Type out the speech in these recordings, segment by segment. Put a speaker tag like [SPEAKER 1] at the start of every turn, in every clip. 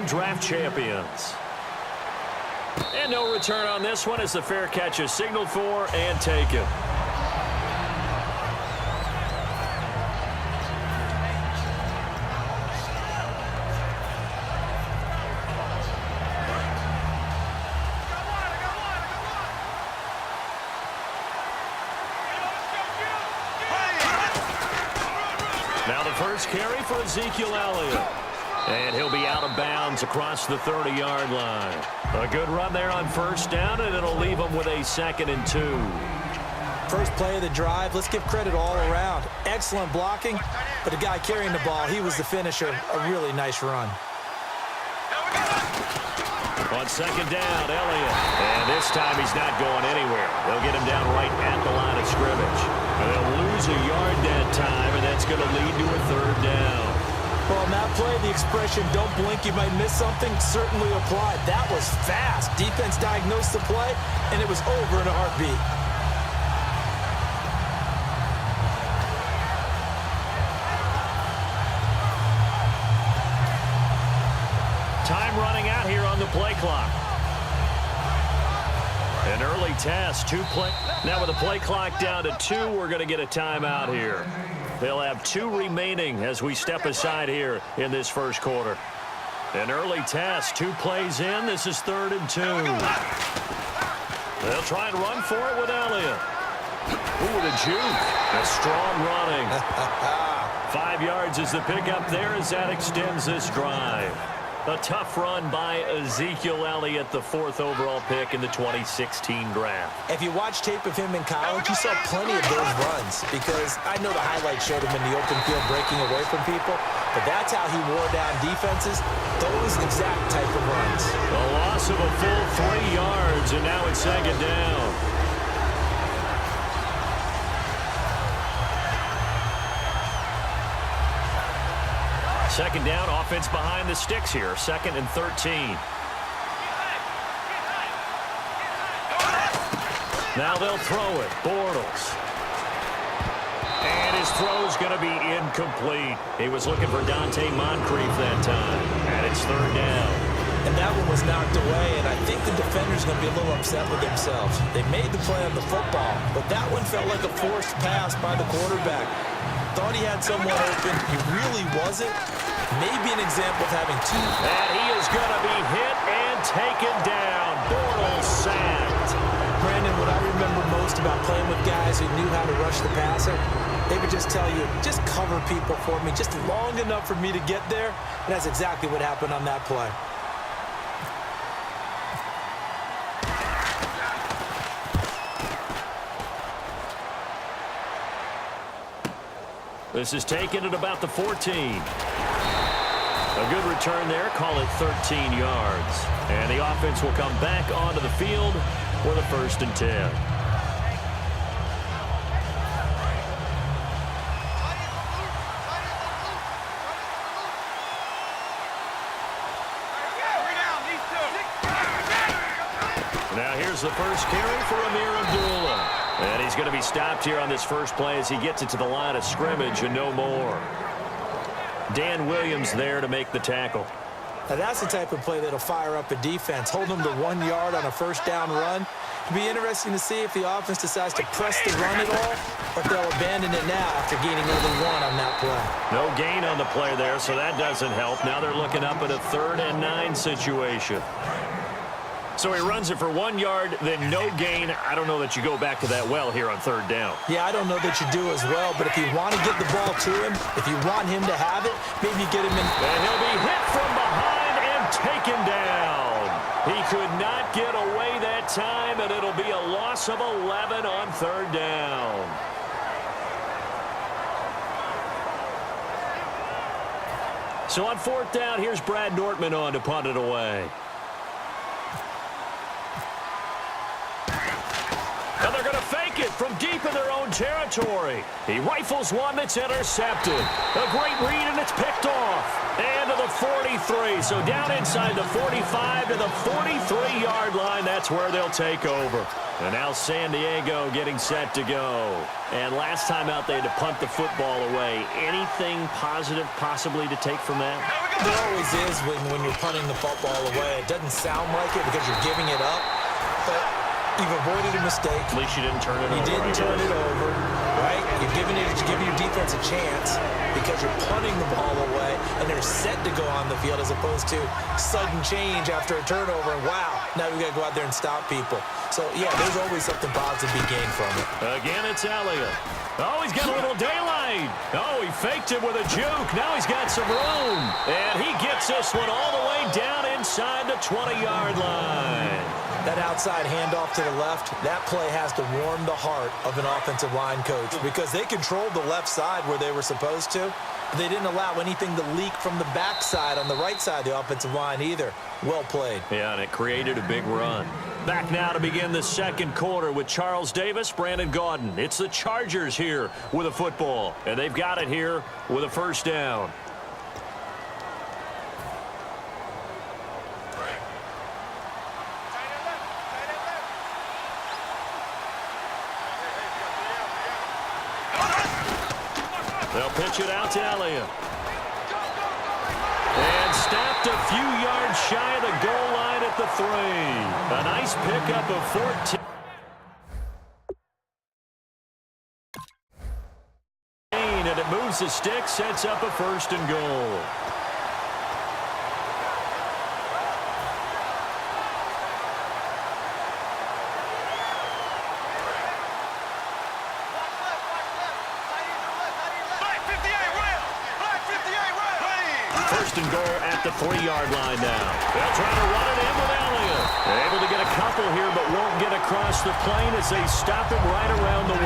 [SPEAKER 1] Madden draft champions. And no return on this one as the fair catch is signaled for and taken. Now the first carry for Ezekiel Elliott. And he'll be out of bounds across the 30-yard line. A good run there on first down, and it'll leave him with a 2nd and 2.
[SPEAKER 2] First play of the drive, let's give credit all around. Excellent blocking, but the guy carrying the ball, he was the finisher. A really nice run.
[SPEAKER 1] On 2nd down, Elliott. And this time he's not going anywhere. They'll get him down right at the line of scrimmage. And they'll lose a yard that time, and that's going to lead to a 3rd down.
[SPEAKER 2] Well, on that play, the expression, don't blink, you might miss something, certainly applied. That was fast. Defense diagnosed the play, and it was over in a heartbeat.
[SPEAKER 1] Time running out here on the play clock. An early test, 2 play. Now with the play clock down to 2, we're going to get a timeout here. They'll have 2 remaining as we step aside here in this first quarter. An early test, 2 plays in. This is 3rd and 2. They'll try and run for it with Elliott. Ooh, the juke. A strong running. 5 yards is the pickup there as that extends this drive. A tough run by Ezekiel Elliott, the 4th overall pick in the 2016 draft.
[SPEAKER 2] If you watch tape of him in college, you saw plenty of those runs because I know the highlights showed him in the open field breaking away from people, but that's how he wore down defenses, those exact type of runs.
[SPEAKER 1] A loss of a full 3 yards, and now it's 2nd down. Second down, offense behind the sticks here. 2nd and 13. Now they'll throw it. Bortles. And his throw's going to be incomplete. He was looking for Dante Moncrief that time. And it's 3rd down.
[SPEAKER 2] And that one was knocked away, and I think the defender's going to be a little upset with themselves. They made the play on the football, but that one felt like a forced pass by the quarterback. Thought he had someone open. He really wasn't. Maybe an example of having 2.
[SPEAKER 1] And he is going to be hit and taken down. Bortles sacked.
[SPEAKER 2] Brandon, what I remember most about playing with guys who knew how to rush the passer, they would just tell you, just cover people for me, just long enough for me to get there. And that's exactly what happened on that play.
[SPEAKER 1] This is taken at about the 14. A good return there, call it 13 yards. And the offense will come back onto the field for the 1st and 10. Now here's the first carry for Amir Abdullah. And he's going to be stopped here on this first play as he gets it to the line of scrimmage and no more. Dan Williams there to make the tackle.
[SPEAKER 2] Now that's the type of play that'll fire up a defense. Hold them to 1 yard on a first down run. It'll be interesting to see if the offense decides to press the run at all or if they'll abandon it now after gaining only 1 on that play.
[SPEAKER 1] No gain on the play there, so that doesn't help. Now they're looking up at a 3rd and 9 situation. So he runs it for 1 yard, then no gain. I don't know that you go back to that well here on 3rd down.
[SPEAKER 2] Yeah, I don't know that you do as well, but if you want to get the ball to him, if you want him to have it, maybe get him in.
[SPEAKER 1] And he'll be hit from behind and taken down. He could not get away that time, and it'll be a loss of 11 on 3rd down. So on 4th down, here's Brad Nortman on to punt it away. And they're going to fake it from deep in their own territory. He rifles one that's intercepted. A great read, and it's picked off. And to the 43. So down inside the 45 to the 43-yard line. That's where they'll take over. And now San Diego getting set to go. And last time out, they had to punt the football away. Anything positive possibly to take from that?
[SPEAKER 2] There always is when you're punting the football away. It doesn't sound like it because you're giving it up, but you've avoided a mistake.
[SPEAKER 1] At least you didn't turn it over.
[SPEAKER 2] You didn't turn it over, right? You're giving your defense a chance because you're punting the ball away, and they're set to go on the field as opposed to sudden change after a turnover. And wow, now we've got to go out there and stop people. So, yeah, there's always something positive to be gained from it.
[SPEAKER 1] Again, it's Elliott. Oh, he's got a little daylight. Oh, he faked it with a juke. Now he's got some room. And he gets this one all the way down inside the 20-yard line.
[SPEAKER 2] That outside handoff to the left, that play has to warm the heart of an offensive line coach because they controlled the left side where they were supposed to. They didn't allow anything to leak from the backside on the right side of the offensive line either. Well played.
[SPEAKER 1] Yeah, and it created a big run. Back now to begin the second quarter with Charles Davis, Brandon Gaudin. It's the Chargers here with a football, and they've got it here with a first down. They'll pitch it out to Elliott. And snapped a few yards shy of the goal line at the 3. A nice pickup of 14. And it moves the stick, sets up a first and goal. First and goal at the 3-yard line now. They'll try to run it in with Elliott. They're able to get a couple here, but won't get across the plane as they stop him right around the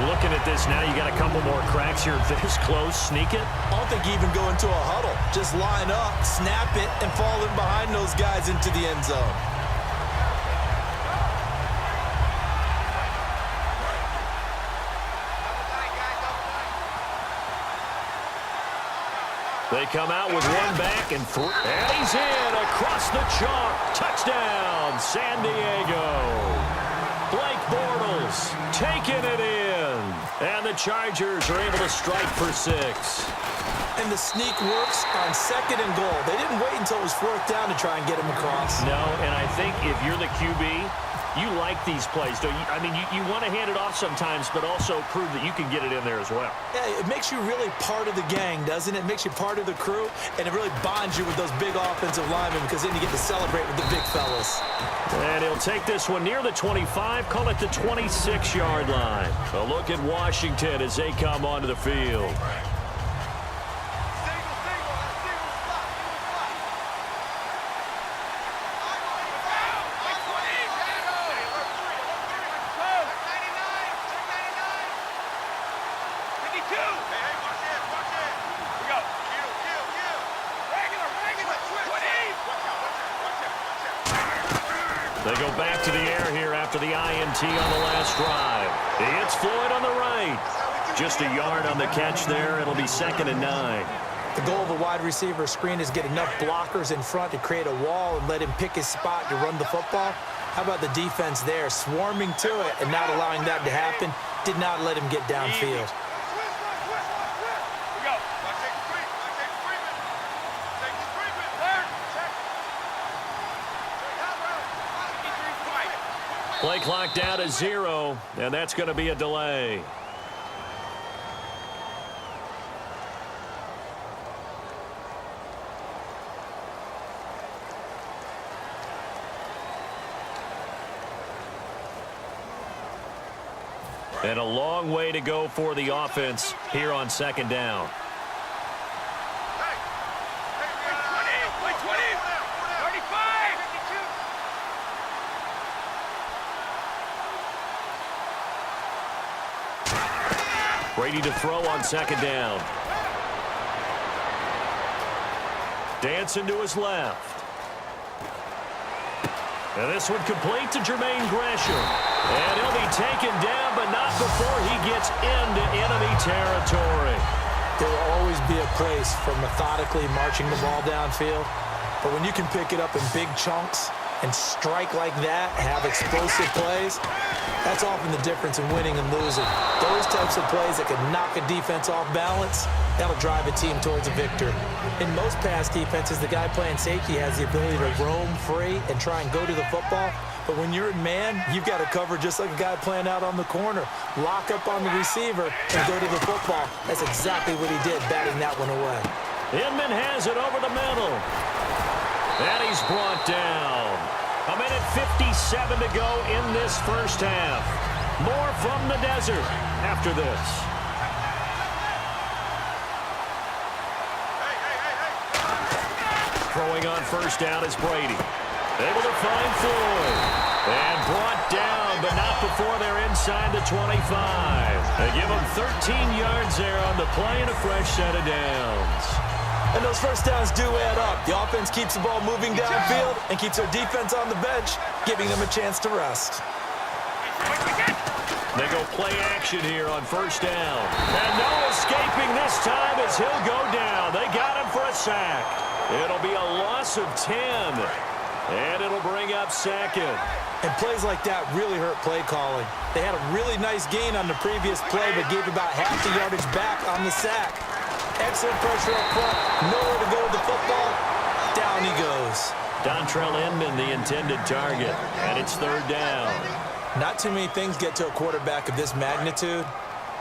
[SPEAKER 1] 1. Looking at this now, you got a couple more cracks here. This close, sneak it.
[SPEAKER 2] I don't think you even go into a huddle. Just line up, snap it, and fall in behind those guys into the end zone.
[SPEAKER 1] They come out with one back and 3. And he's in across the chalk. Touchdown, San Diego. Blake Bortles taking it in. And the Chargers are able to strike for 6.
[SPEAKER 2] And the sneak works on second and goal. They didn't wait until it was 4th down to try and get him across.
[SPEAKER 1] No, and I think if you're the QB, you like these plays, don't you? I mean, you want to hand it off sometimes, but also prove that you can get it in there as well.
[SPEAKER 2] Yeah, it makes you really part of the gang, doesn't it? It makes you part of the crew, and it really bonds you with those big offensive linemen because then you get to celebrate with the big fellas.
[SPEAKER 1] And he'll take this one near the 25, call it the 26-yard line. A look at Washington as they come onto the field. They go back to the air here after the INT on the last drive. He hits Floyd on the right. Just a yard on the catch there. It'll be 2nd and 9.
[SPEAKER 2] The goal of a wide receiver screen is get enough blockers in front to create a wall and let him pick his spot to run the football. How about the defense there, swarming to it and not allowing that to happen? Did not let him get downfield.
[SPEAKER 1] Play clock down to 0, and that's going to be a delay. And a long way to go for the offense here on 2nd down. Brady to throw on 2nd down. Dancing to his left. And this one complete to Jermaine Gresham. And he'll be taken down, but not before he gets into enemy territory.
[SPEAKER 2] There will always be a place for methodically marching the ball downfield. But when you can pick it up in big chunks and strike like that, have explosive plays, that's often the difference in winning and losing. Those types of plays that can knock a defense off balance, that'll drive a team towards a victory. In most pass defenses, the guy playing safety has the ability to roam free and try and go to the football. But when you're in man, you've got to cover just like a guy playing out on the corner. Lock up on the receiver and go to the football. That's exactly what he did, batting that one away.
[SPEAKER 1] Inman has it over the middle. And he's brought down. A minute 57 to go in this first half. More from the desert after this. Throwing on first down is Brady. Able to find Floyd. And brought down, but not before they're inside the 25. They give him 13 yards there on the play and a fresh set of downs.
[SPEAKER 2] And those first downs do add up. The offense keeps the ball moving downfield and keeps their defense on the bench, giving them a chance to rest.
[SPEAKER 1] They go play action here on first down. And no escaping this time as he'll go down. They got him for a sack. It'll be a loss of 10. And it'll bring up second.
[SPEAKER 2] And plays like that really hurt play calling. They had a really nice gain on the previous play, but gave about half the yardage back on the sack. Excellent pressure up front. Nowhere to go with the football. Down he goes.
[SPEAKER 1] Dontrell Inman, the intended target. And it's third down.
[SPEAKER 2] Not too many things get to a quarterback of this magnitude,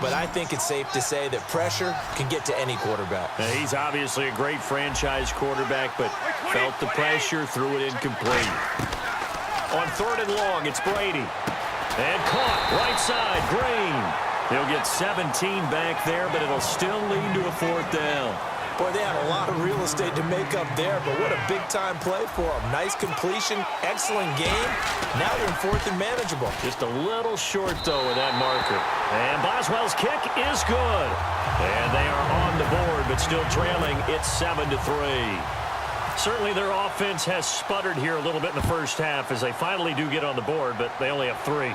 [SPEAKER 2] but I think it's safe to say that pressure can get to any quarterback.
[SPEAKER 1] Now, he's obviously a great franchise quarterback, but felt the pressure, threw it incomplete. On third and long, it's Brady. And caught, right side, Green. He'll get 17 back there, but it'll still lead to a fourth down.
[SPEAKER 2] Boy, they had a lot of real estate to make up there, but what a big-time play for them. Nice completion, excellent game. Now they're in fourth and manageable.
[SPEAKER 1] Just a little short, though, with that marker. And Boswell's kick is good. And they are on the board, but still trailing. It's 7-3. Certainly their offense has sputtered here a little bit in the first half as they finally do get on the board, but they only have 3.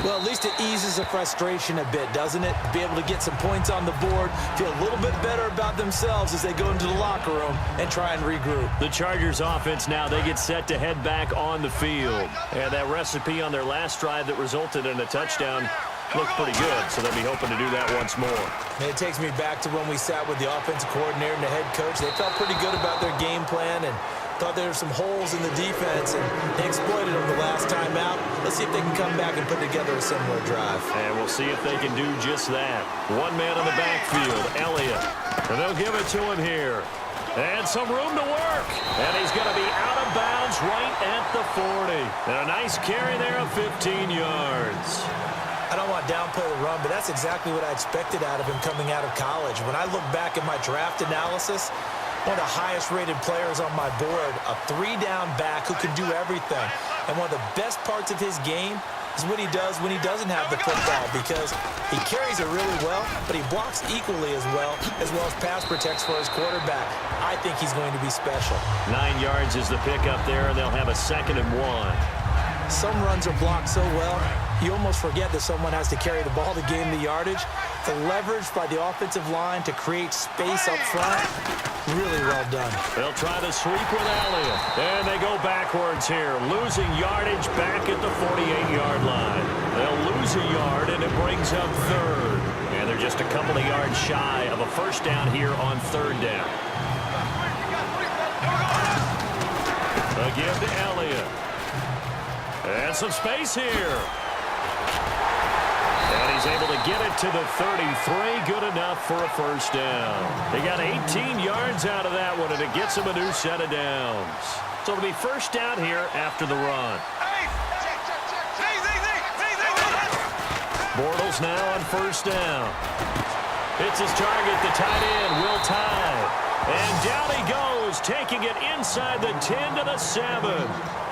[SPEAKER 2] Well, at least it eases the frustration a bit, doesn't it? Be able to get some points on the board, feel a little bit better about themselves as they go into the locker room and try and regroup.
[SPEAKER 1] The Chargers offense now, they get set to head back on the field. And that recipe on their last drive that resulted in a touchdown looked pretty good, so they'll be hoping to do that once more.
[SPEAKER 2] And it takes me back to when we sat with the offensive coordinator and the head coach. They felt pretty good about their game plan and thought there were some holes in the defense, and they exploited them the last time out. Let's see if they can come back and put together a similar drive.
[SPEAKER 1] And we'll see if they can do just that. One man on the backfield, Elliott. And they'll give it to him here. And some room to work. And he's going to be out of bounds right at the 40. And a nice carry there of 15 yards.
[SPEAKER 2] I don't want to downplay the run, but that's exactly what I expected out of him coming out of college. When I look back at my draft analysis, one of the highest-rated players on my board, a 3-down back who can do everything. And one of the best parts of his game is what he does when he doesn't have the football, because he carries it really well, but he blocks equally as well as pass protects for his quarterback. I think he's going to be special. 9
[SPEAKER 1] yards is the pickup there, and they'll have a 2nd and 1.
[SPEAKER 2] Some runs are blocked so well, you almost forget that someone has to carry the ball to gain the yardage. The leverage by the offensive line to create space up front, really well done.
[SPEAKER 1] They'll try to sweep with Elliott. And they go backwards here, losing yardage back at the 48-yard line. They'll lose a yard, and it brings up third. And they're just a couple of yards shy of a first down here on third down. Again to Elliott. And some space here. And he's able to get it to the 33. Good enough for a first down. They got 18 yards out of that one, and it gets him a new set of downs. So it'll be first down here after the run. Bortles now on first down. It's his target, the tight end, Will Tye. And down he goes, taking it inside the 10 to the 7.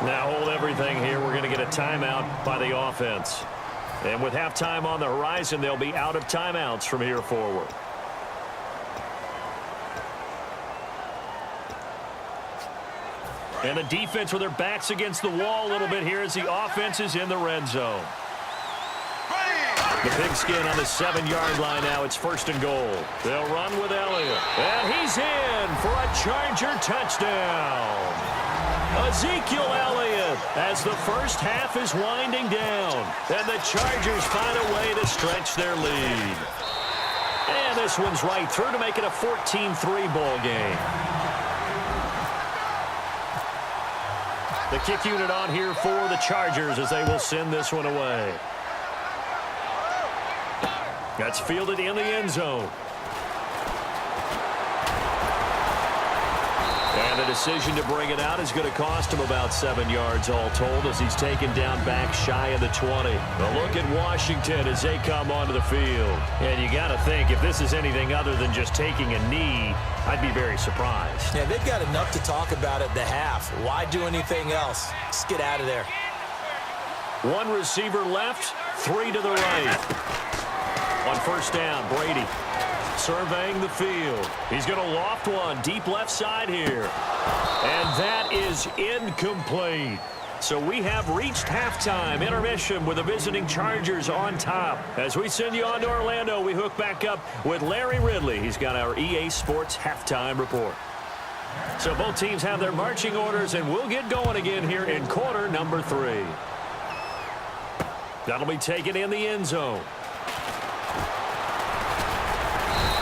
[SPEAKER 1] Now hold everything here. We're going to get a timeout by the offense. And with halftime on the horizon, they'll be out of timeouts from here forward. And the defense with their backs against the wall a little bit here as the offense is in the red zone. The pigskin on the 7-yard line now. It's 1st and goal. They'll run with Elliott. And he's in for a Charger touchdown. Ezekiel Elliott as the first half is winding down. And the Chargers find a way to stretch their lead. And this one's right through to make it a 14-3 ball game. The kick unit on here for the Chargers as they will send this one away. That's fielded in the end zone. And the decision to bring it out is going to cost him about 7 yards all told as he's taken down back shy of the 20. A look at Washington as they come onto the field. And you got to think, if this is anything other than just taking a knee, I'd be very surprised.
[SPEAKER 2] Yeah, they've got enough to talk about at the half. Why do anything else? Just get out of there.
[SPEAKER 1] One receiver left, 3 to the right. On 1st down, Brady surveying the field. He's going to loft one deep left side here. And that is incomplete. So we have reached halftime intermission with the visiting Chargers on top. As we send you on to Orlando, we hook back up with Larry Ridley. He's got our EA Sports halftime report. So both teams have their marching orders, and we'll get going again here in quarter number 3. That'll be taken in the end zone.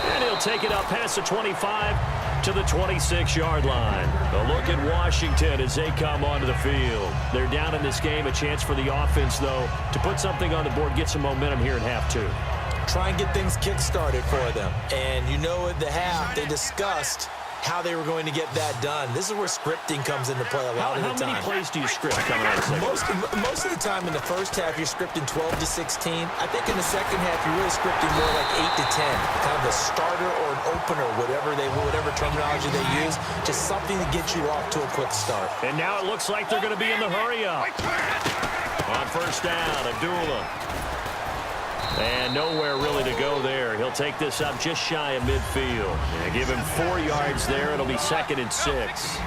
[SPEAKER 1] And he'll take it up past the 25 to the 26-yard line. A look at Washington as they come onto the field. They're down in this game. A chance for the offense, though, to put something on the board, get some momentum here in half 2.
[SPEAKER 2] Try and get things kick-started for them. And you know at the half, they discussed how they were going to get that done. This is where scripting comes into play a lot of the time.
[SPEAKER 1] How many plays do you script coming out of the second?
[SPEAKER 2] Most of the time in the first half, you're scripting 12 to 16. I think in the second half, you're really scripting more like 8 to 10. Kind of a starter or an opener, whatever terminology they use. Just something to get you off to a quick start.
[SPEAKER 1] And now it looks like they're going to be in the hurry-up. On 1st down, Abdullah. And nowhere really to go there. He'll take this up just shy of midfield. And give him 4 yards there. It'll be 2nd and 6.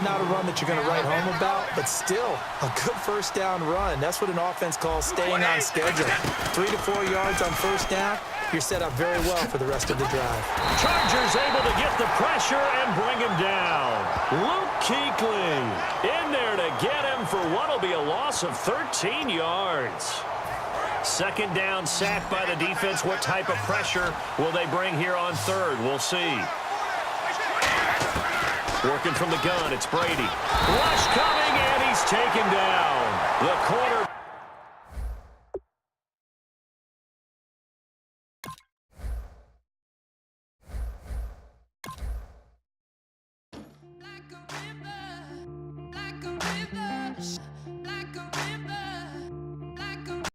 [SPEAKER 2] Not a run that you're going to write home about, but still a good 1st down run. That's what an offense calls staying on schedule. 3 to 4 yards on 1st down. You're set up very well for the rest of the drive.
[SPEAKER 1] Chargers able to get the pressure and bring him down. Luke Kuechly in there to get him for what will be a loss of 13 yards. 2nd down, sack by the defense. What type of pressure will they bring here on 3rd? We'll see. Working from the gun, it's Brady. Rush coming, and he's taken down. The corner.
[SPEAKER 3] Like a river,